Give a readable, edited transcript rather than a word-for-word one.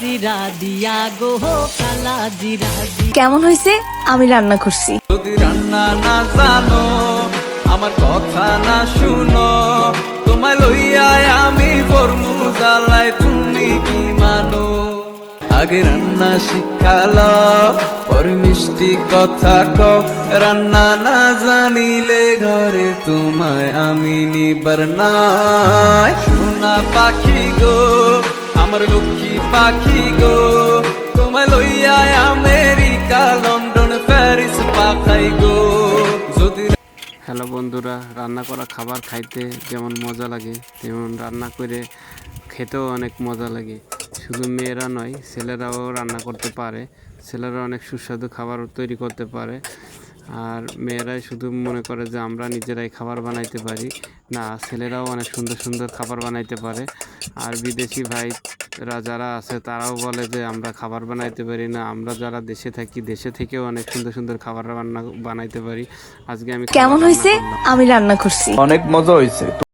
জিরা দিয়া গো কালা জিরা দিয়া। কেমন হয়েছে? আমি রান্না করছি। যদি রান্না না জানো, আমার কথা না শুনো, তোমায় লইয়া আমি বর্মু জ্বালাই, তুমি কি মানো? আগে রান্না শিখালো, পরে মিষ্টি কথা কও, রান্না না জানিলে ঘরে তোমায় আমি নিবার নাই। সোনা পাখি গো, আমার লক্ষ্মী পাখি গো, তোমায় লইয়া আমেরিকা লন্ডন প্যারিস পাখাই গো। যদি হ্যালো বন্ধুরা, রান্না করা খাবার খাইতে যেমন মজা লাগে তেমন রান্না করে খেতেও অনেক মজা লাগে। শুধু মেয়েরা নয়, ছেলেরাও রান্না করতে পারে। ছেলেরা অনেক সুস্বাদু খাবার তৈরি করতে পারে। আর মেয়েরাই শুধু মনে করে যে আমরা নিজেরাই খাবার বানাইতে পারি, না, ছেলেরাও অনেক সুন্দর সুন্দর খাবার বানাইতে পারে। আর বিদেশি ভাইরা যারা আছে তারাও বলে যে আমরা খাবার বানাইতে পারি না। আমরা যারা দেশে থাকি, দেশে থেকেও অনেক সুন্দর সুন্দর খাবার বানাইতে পারি। আজকে আমি কেমন হয়েছে? আমি রান্না করছি। অনেক মজা হয়েছে।